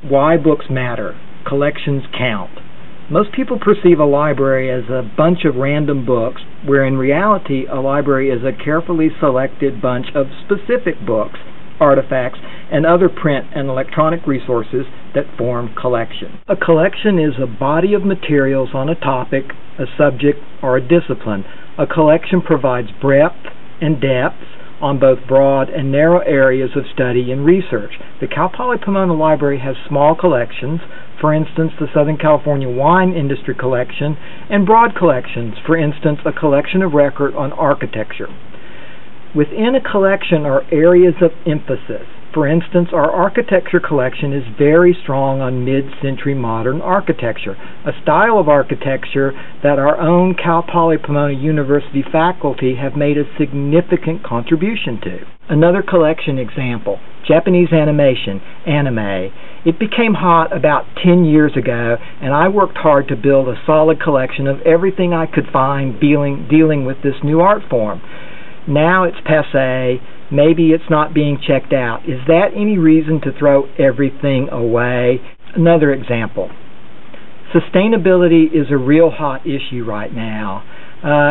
Why books matter. Collections count. Most people perceive a library as a bunch of random books, where in reality a library is a carefully selected bunch of specific books, artifacts, and other print and electronic resources that form collections. A collection is a body of materials on a topic, a subject, or a discipline. A collection provides breadth and depth on both broad and narrow areas of study and research. The Cal Poly Pomona Library has small collections, for instance the Southern California Wine Industry Collection, and broad collections, for instance a collection of record on architecture. Within a collection are areas of emphasis. For instance, our architecture collection is very strong on mid-century modern architecture, a style of architecture that our own Cal Poly Pomona University faculty have made a significant contribution to. Another collection example, Japanese animation, anime. It became hot about 10 years ago, and I worked hard to build a solid collection of everything I could find dealing with this new art form. Now it's passé. Maybe it's not being checked out. Is that any reason to throw everything away? Another example. Sustainability is a real hot issue right now.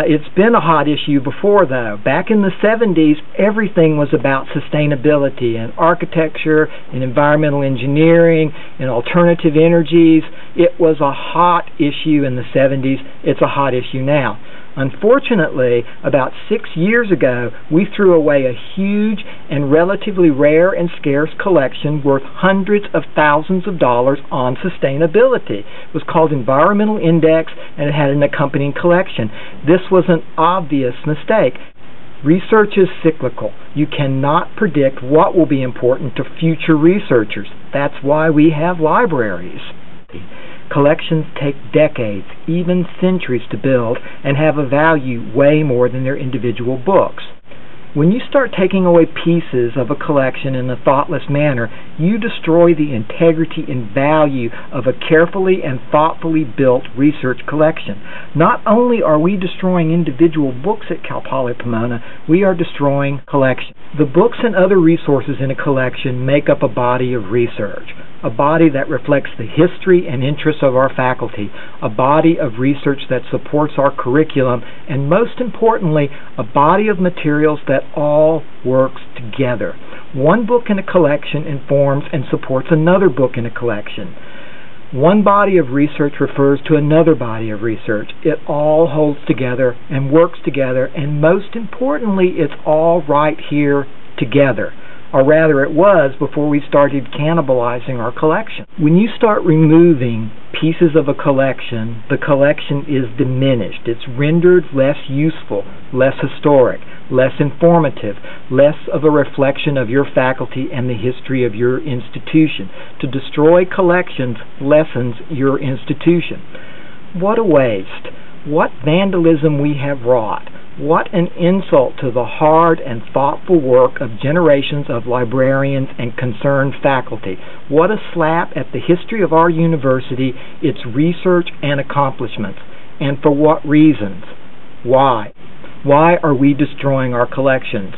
It's been a hot issue before, though. Back in the 70s, everything was about sustainability and architecture and environmental engineering and alternative energies. It was a hot issue in the 70s. It's a hot issue now. Unfortunately, about 6 years ago, we threw away a huge and relatively rare and scarce collection worth hundreds of thousands of dollars on sustainability. It was called Environmental Index, and it had an accompanying collection. This was an obvious mistake. Research is cyclical. You cannot predict what will be important to future researchers. That's why we have libraries. Collections take decades, even centuries to build, and have a value way more than their individual books. When you start taking away pieces of a collection in a thoughtless manner, you destroy the integrity and value of a carefully and thoughtfully built research collection. Not only are we destroying individual books at Cal Poly Pomona, we are destroying collections. The books and other resources in a collection make up a body of research, a body that reflects the history and interests of our faculty, a body of research that supports our curriculum, and most importantly, a body of materials that all works together. One book in a collection informs and supports another book in a collection. One body of research refers to another body of research. It all holds together and works together, and most importantly, it's all right here together. Or rather, it was before we started cannibalizing our collection. When you start removing pieces of a collection, the collection is diminished. It's rendered less useful, less historic, less informative, less of a reflection of your faculty and the history of your institution. To destroy collections lessens your institution. What a waste. What vandalism we have wrought. What an insult to the hard and thoughtful work of generations of librarians and concerned faculty. What a slap at the history of our university, its research and accomplishments. And for what reasons? Why? Why are we destroying our collections?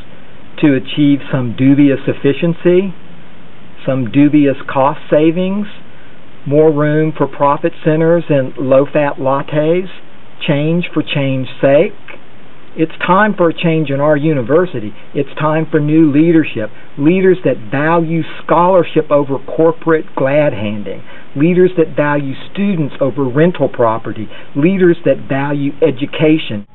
To achieve some dubious efficiency? Some dubious cost savings? More room for profit centers and low-fat lattes? Change for change's sake? It's time for a change in our university. It's time for new leadership, leaders that value scholarship over corporate glad-handing, leaders that value students over rental property, leaders that value education.